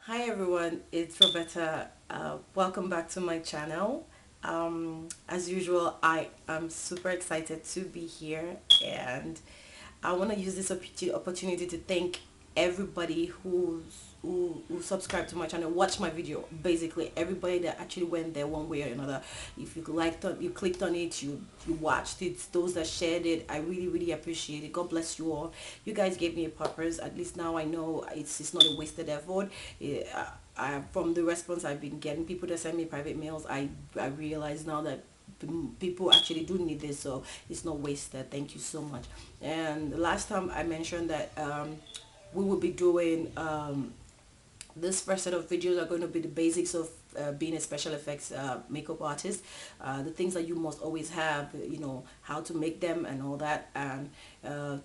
Hi everyone, it's Roberta. Welcome back to my channel. As usual, I am super excited to be here, and I want to use this opportunity to thank everybody who subscribed to my channel, watch my video. Basically, everybody that actually went there one way or another. If you liked it, you clicked on it, you watched it. Those that shared it, I really appreciate it. God bless you all. You guys gave me a purpose. At least now I know it's not a wasted effort. From the response I've been getting, people that send me private mails, I realize now that people actually do need this, so it's not wasted. Thank you so much. And the last time I mentioned that we will be doing this first set of videos are going to be the basics of being a special effects makeup artist, the things that you must always have, how to make them and all that. And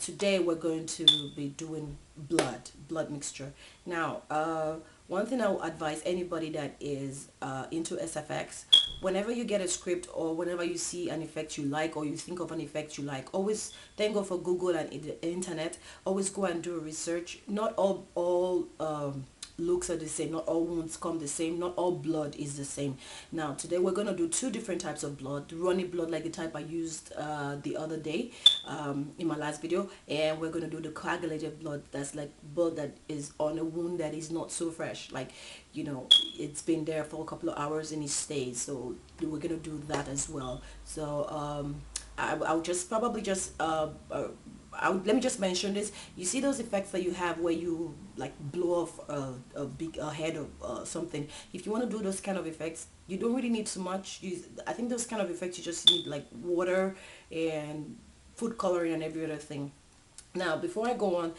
today we're going to be doing blood mixture. Now, one thing I will advise anybody that is into SFX, whenever you get a script or whenever you see an effect you like or you think of an effect you like, always thank God for Google and the internet. Always go and do a research. Not all looks are the same, not all wounds come the same, not all blood is the same. Now today we're going to do two different types of blood: runny blood like the type I used the other day in my last video, and we're going to do the coagulated blood, that's like blood that is on a wound that is not so fresh, like it's been there for a couple of hours and it stays. So we're going to do that as well. So I'll just probably just let me just mention this. You see those effects that you have where you like blow off a head of something. If you want to do those kind of effects, you don't really need too much. I think those kind of effects you just need like water and food coloring and every other thing. Now, before I go on,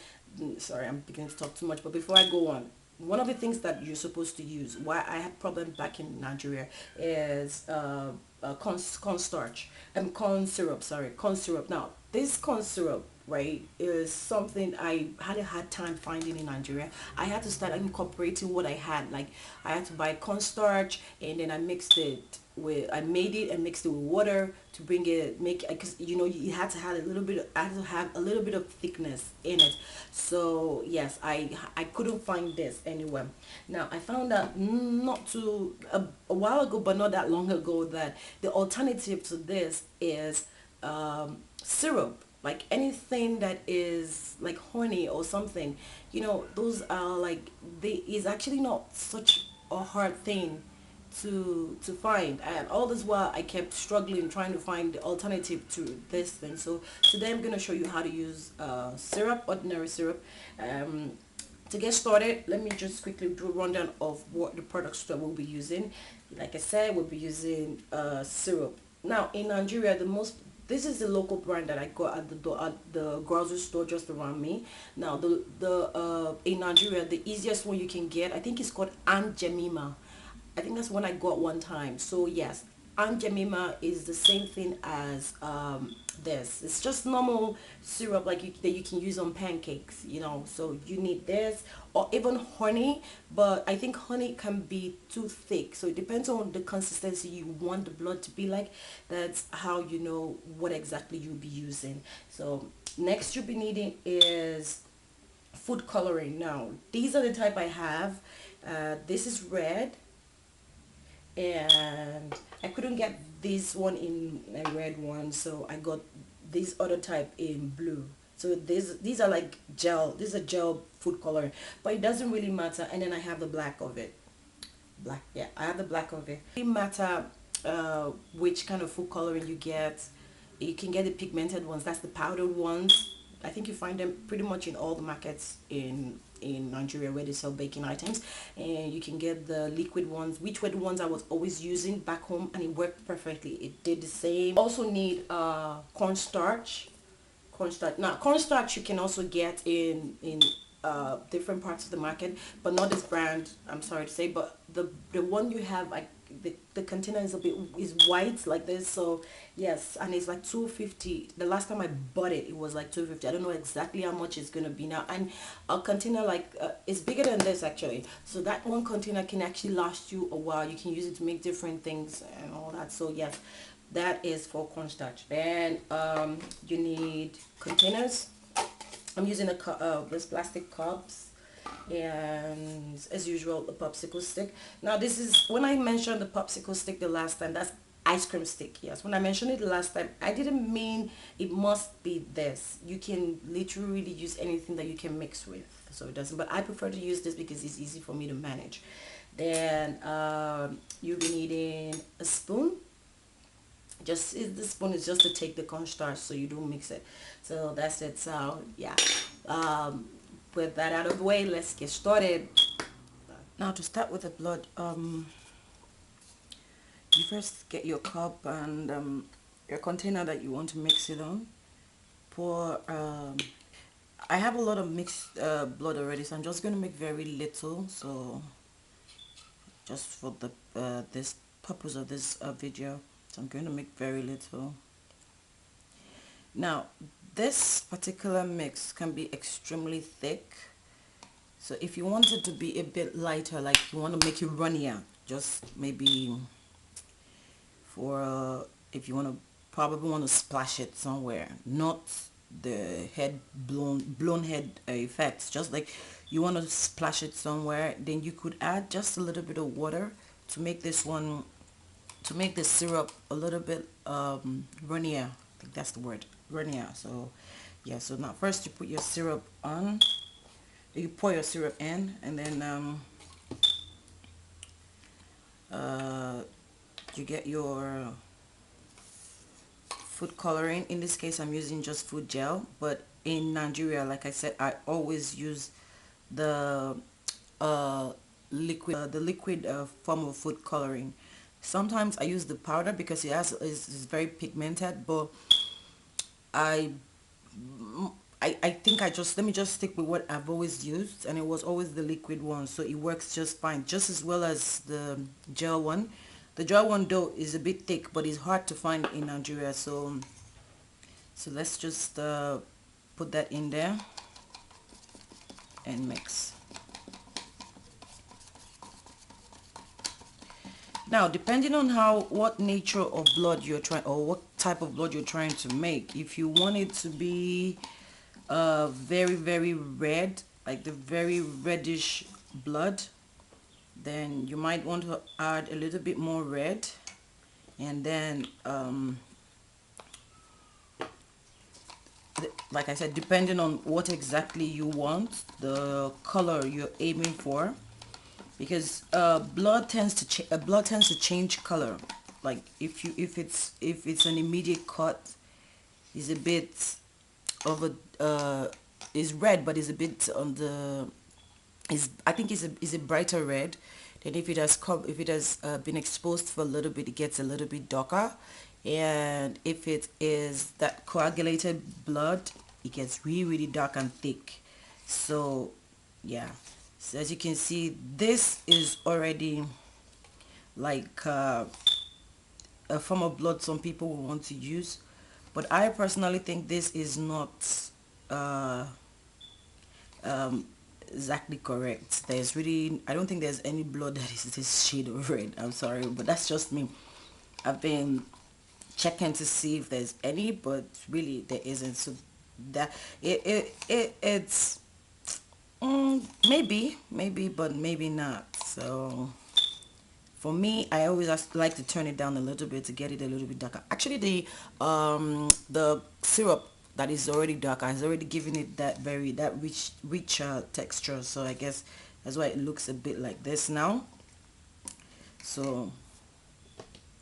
sorry, I'm beginning to talk too much, but before I go on, one of the things that you're supposed to use, why I had problems back in Nigeria, is cornstarch and corn syrup. Sorry, corn syrup. Now, this corn syrup, right, is something I had a hard time finding in Nigeria. I had to start incorporating what I had. Like, I had to buy cornstarch, and then I mixed it with, I made it and mixed it with water to bring it, make, because you had to have a little bit, I had to have a little bit of thickness in it. So yes, I couldn't find this anywhere. Now I found out not too a while ago, but not that long ago, that the alternative to this is syrup, like anything that is like honey or something. Those are like, they is actually not such a hard thing to find, and all this while I kept struggling trying to find the alternative to this thing. So today I'm going to show you how to use syrup, ordinary syrup. To get started, let me just quickly do a rundown of what the products that we'll be using. Like I said, we'll be using syrup. Now in Nigeria, this is the local brand that I got at the grocery store just around me. Now the in Nigeria, the easiest one you can get, I think it's called Aunt Jemima. I think that's one I got one time. So yes, Aunt Jemima is the same thing as this. It's just normal syrup like that you can use on pancakes, So you need this or even honey, but I think honey can be too thick. So it depends on the consistency you want the blood to be like. That's how you know what exactly you'll be using. So next you'll be needing is food coloring. Now these are the type I have. This is red, and I couldn't get this one in a red one, so I got this other type in blue. So these are like gel, this is a gel food color, but it doesn't really matter. And then I have the black of it. Black, yeah, I have the black of it. It doesn't matter which kind of food coloring you get. You can get the pigmented ones, that's the powdered ones. I think you find them pretty much in all the markets in Nigeria where they sell baking items, and you can get the liquid ones, which were the ones I was always using back home, and it worked perfectly. It did the same. Also need cornstarch. Cornstarch. Now cornstarch you can also get in different parts of the market, but not this brand, I'm sorry to say. But the one you have, like the container is is white like this. So yes, and it's like 250. The last time I bought it, it was like 250. I don't know exactly how much it's gonna be now. And a container like it's bigger than this actually, so that one container can actually last you a while. You can use it to make different things and all that. So yes, that is for cornstarch. Then you need containers. I'm using this plastic cups. and as usual the popsicle stick. Now this is, when I mentioned the popsicle stick the last time, that's ice cream stick. Yes, when I mentioned it the last time, I didn't mean it must be this. You can literally use anything that you can mix with, so it doesn't, but I prefer to use this because it's easy for me to manage. Then you'll be needing a spoon. Just the spoon is just to take the cornstarch so you don't mix it. So that's it. So yeah, um, with that out of the way, let's get started. Now to start with the blood, you first get your cup and your container that you want to mix it on. Pour I have a lot of mixed blood already, so I'm just going to make very little, so just for the this purpose of this video, so I'm going to make very little. Now this particular mix can be extremely thick, so if you want it to be a bit lighter, like you want to make it runnier, just maybe for if you want to, probably want to splash it somewhere, not the head blown head effects, just like you want to splash it somewhere, then you could add just a little bit of water to make this one, to make the syrup a little bit runnier. I think that's the word, runnier. So yeah, so now first you put your syrup on, you pour your syrup in, and then you get your food coloring. In this case I'm using just food gel, but in Nigeria, like I said, I always use the liquid form of food coloring. Sometimes I use the powder because it has is very pigmented, but I I think I just, let me just stick with what I've always used, and it was always the liquid one, so it works just fine, just as well as the gel one. The gel one though is a bit thick, but it's hard to find in Nigeria, so let's just put that in there and mix. Now depending on what nature of blood you're trying, or what type of blood you're trying to make, if you want it to be very red, like the very reddish blood, then you might want to add a little bit more red, and then like I said, depending on what exactly you want, the color you're aiming for, because blood tends to change color. Like if it's an immediate cut, is a bit of a is red, but is a bit on the, is, I think is a brighter red. Then if it has been exposed for a little bit, it gets a little bit darker. And if it is that coagulated blood, it gets really dark and thick. So yeah, so as you can see, this is already like a form of blood some people will want to use, but I personally think this is not uh, um, exactly correct. There's really, I don't think there's any blood that is this shade of red. I'm sorry, but that's just me. I've been checking to see if there's any, but really there isn't. So that it's maybe, but maybe not. So for me, I always like to turn it down a little bit to get it a little bit darker. Actually, the syrup that is already darker has already given it that rich texture. So I guess that's why it looks a bit like this now. So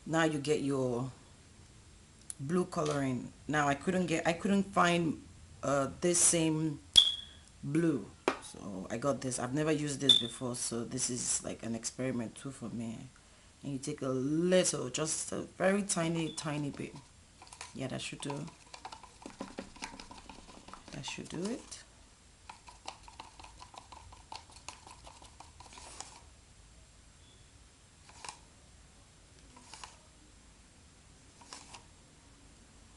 now you get your blue coloring. Now I couldn't find this same blue, so I got this. I've never used this before, so this is like an experiment too for me. And you take a little, just a very tiny bit. Yeah, that should do it.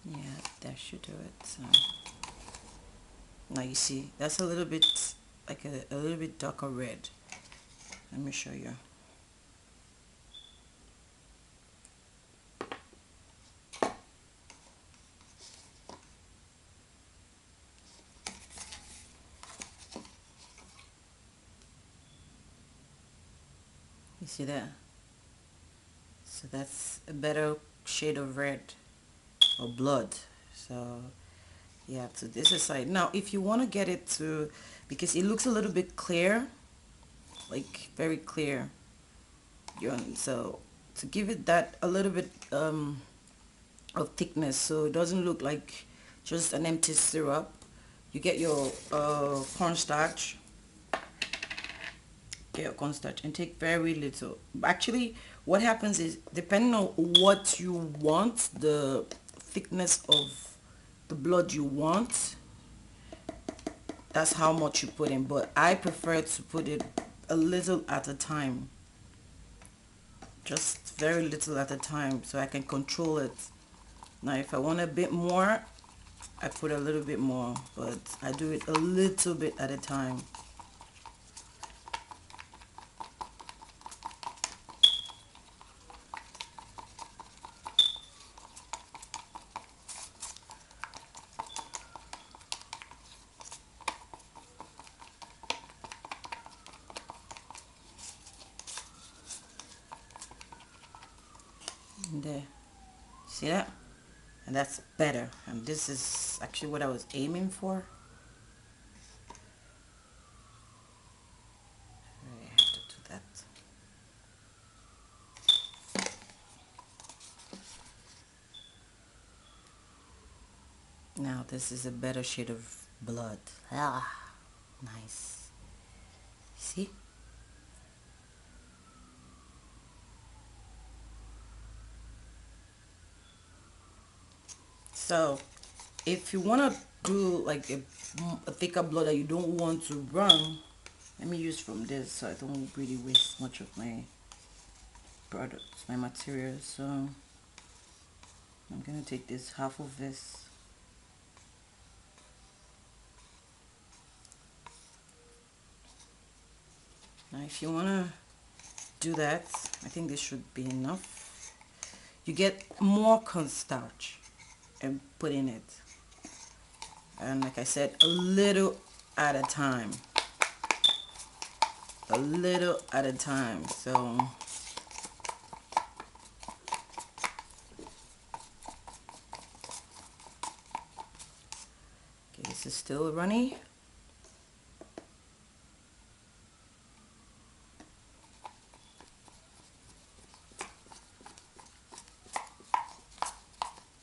Yeah, that should do it. So now you see that's a little bit, like a little bit darker red. Let me show you. You see that? So that's a better shade of red or blood. So yeah, so this is side. Now if you want to get it to, because it looks a little bit clear, like very clear, so to give it that a little bit of thickness, so it doesn't look like just an empty syrup, you get your cornstarch. Get your cornstarch and take very little. Actually, what happens is, depending on what you want, the thickness of the blood you want, that's how much you put in. But I prefer to put it a little at a time, just very little at a time, so I can control it. Now if I want a bit more, I put a little bit more, but I do it a little bit at a time. And there, see that? And that's better, and this is actually what I was aiming for. I have to do that. Now this is a better shade of blood. Ah, nice. See? So if you want to do like a thicker blood that you don't want to run, let me use from this so I don't really waste much of my products, my materials. So I'm gonna take this, half of this. Now if you want to do that, I think this should be enough. You get more cornstarch and put in it, and like I said, a little at a time, a little at a time. So okay, this is still runny.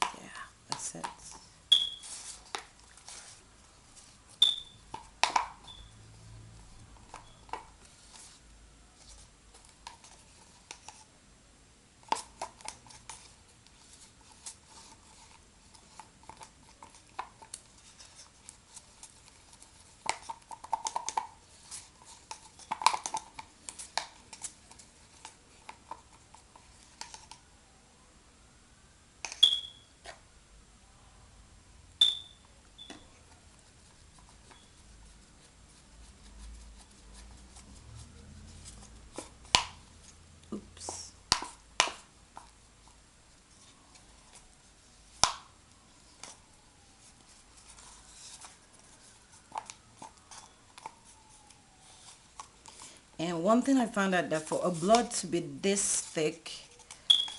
Yeah, that's it. Oops. And one thing I found out, that for a blood to be this thick,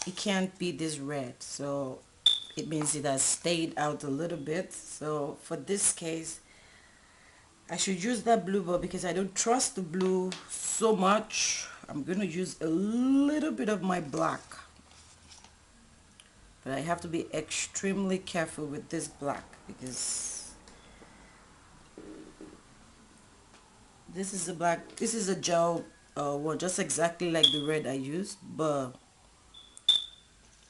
it can't be this red. So it means it has stayed out a little bit. So for this case, I should use that blue, but because I don't trust the blue so much, I'm going to use a little bit of my black. But I have to be extremely careful with this black, because this is a black, this is a gel one, just exactly like the red I used, but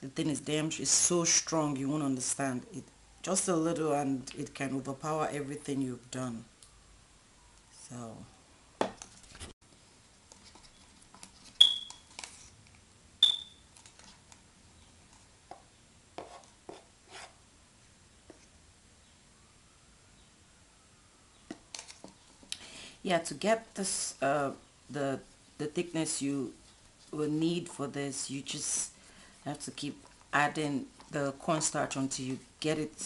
the thing is it's so strong, you won't understand it. Just a little and it can overpower everything you've done. So yeah, to get this the thickness you will need for this, you just have to keep adding the cornstarch until you get it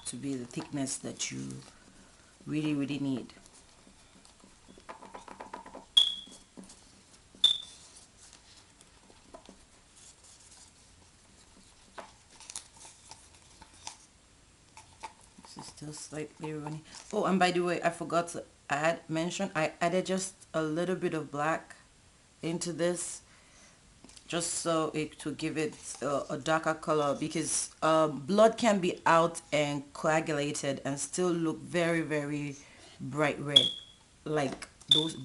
to be the thickness that you really need. still slightly runny. Oh, and by the way, I forgot to mention, I added just a little bit of black into this, just so it to give it a darker color, because blood can be out and coagulated and still look very, very bright red, like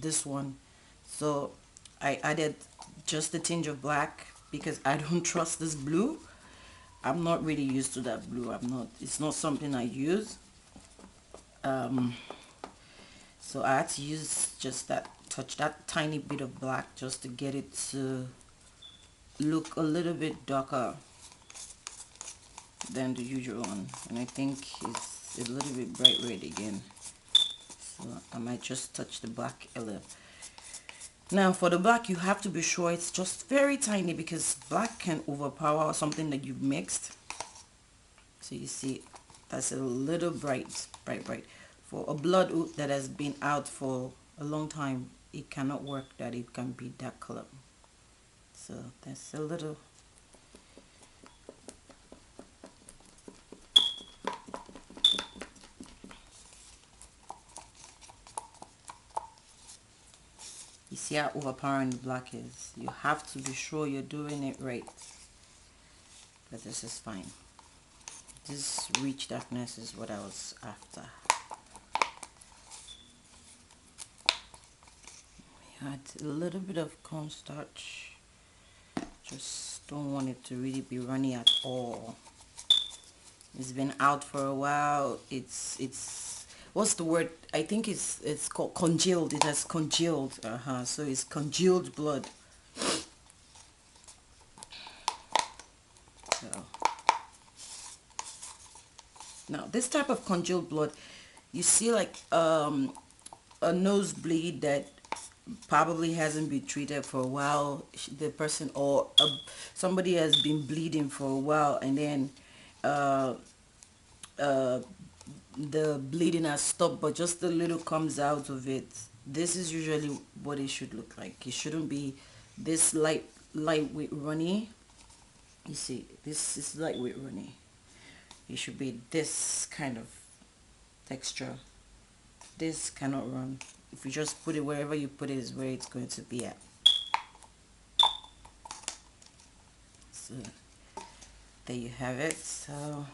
this one. So I added just a tinge of black because I don't trust this blue. I'm not really used to that blue. It's not something I use. um, so I had to use just that tiny bit of black just to get it to look a little bit darker than the usual one, and I think it's a little bit bright red again, so I might just touch the black a little. Now for the black, you have to be sure it's just very tiny, because black can overpower something that you've mixed. So you see, that's a little bright. For a blood that has been out for a long time, it cannot work that it can be that color. So that's a little. You see how overpowering the black is. You have to be sure you're doing it right. But this is fine. This rich darkness is what I was after. Add a little bit of cornstarch. Just don't want it to really be runny at all. It's been out for a while. It's what's the word? I think it's called congealed. It has congealed. So it's congealed blood. So now this type of congealed blood, you see, like a nosebleed that probably hasn't been treated for a while. The person, or somebody has been bleeding for a while, and then uh, uh, the bleeding has stopped, but just a little comes out of it. This is usually what it should look like. It shouldn't be this lightweight runny. You see, this is lightweight runny. It should be this kind of texture. This cannot run. If you just put it wherever you put it is where it's going to be at. So there you have it. So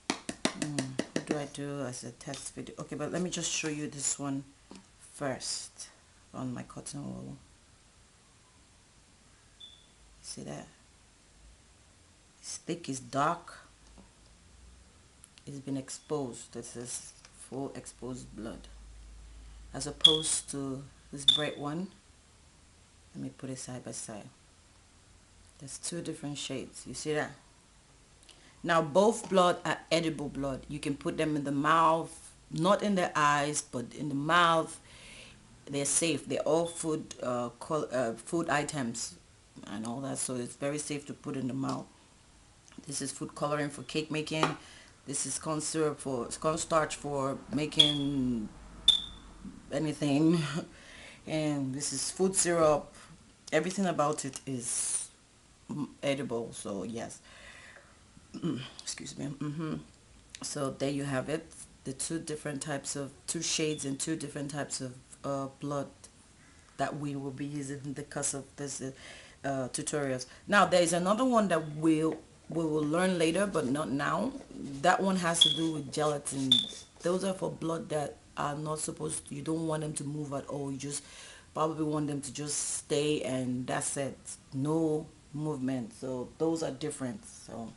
what do I do as a test video? Okay, but let me just show you this one first on my cotton wool. See that? It's thick, it's dark, it's been exposed. This is full exposed blood, as opposed to this bright one. Let me put it side by side. There's two different shades. You see that? Now both blood are edible blood. You can put them in the mouth, not in the eyes, but in the mouth. They're safe. They're all food items and all that, so it's very safe to put in the mouth. This is food coloring for cake making. This is corn syrup for cornstarch for making anything. And this is food syrup. Everything about it is edible, so yes. Excuse me. So there you have it, the two shades and two different types of blood that we will be using in the course of this tutorials. Now there is another one that we will learn later, but not now. That one has to do with gelatin. Those are for blood that are not supposed to, you don't want them to move at all. You just probably want them to just stay, and that's it, no movement. So those are different. So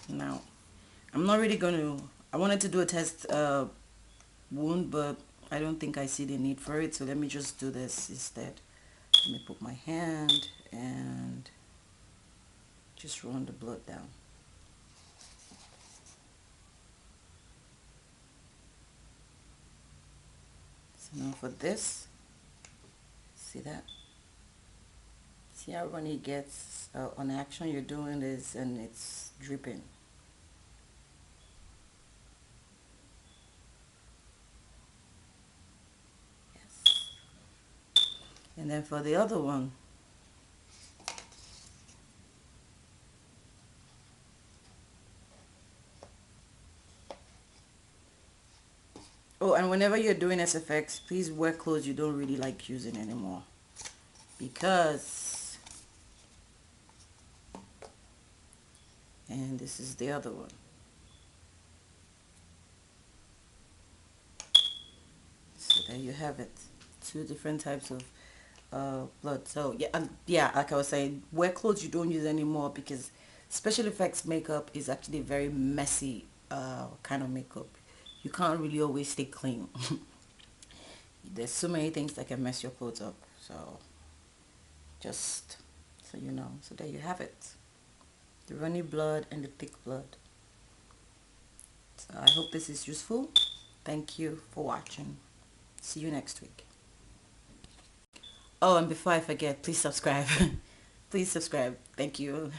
now I'm not really going to, I wanted to do a test wound, but I don't think I see the need for it, so let me just do this instead. Let me put my hand and just run the blood down. So now for this, see that? See how when it gets on action, you're doing this and it's dripping. Yes. And then for the other one, Oh, and whenever you're doing SFX, please wear clothes you don't really like using anymore. Because, and this is the other one. So there you have it. Two different types of blood. So yeah, and yeah, like I was saying, wear clothes you don't use anymore because special effects makeup is actually very messy kind of makeup. You can't really always stay clean. There's so many things that can mess your clothes up. So just so you know. So there you have it. The runny blood and the thick blood. So I hope this is useful. Thank you for watching. See you next week. Oh, and before I forget, please subscribe. Please subscribe. Thank you.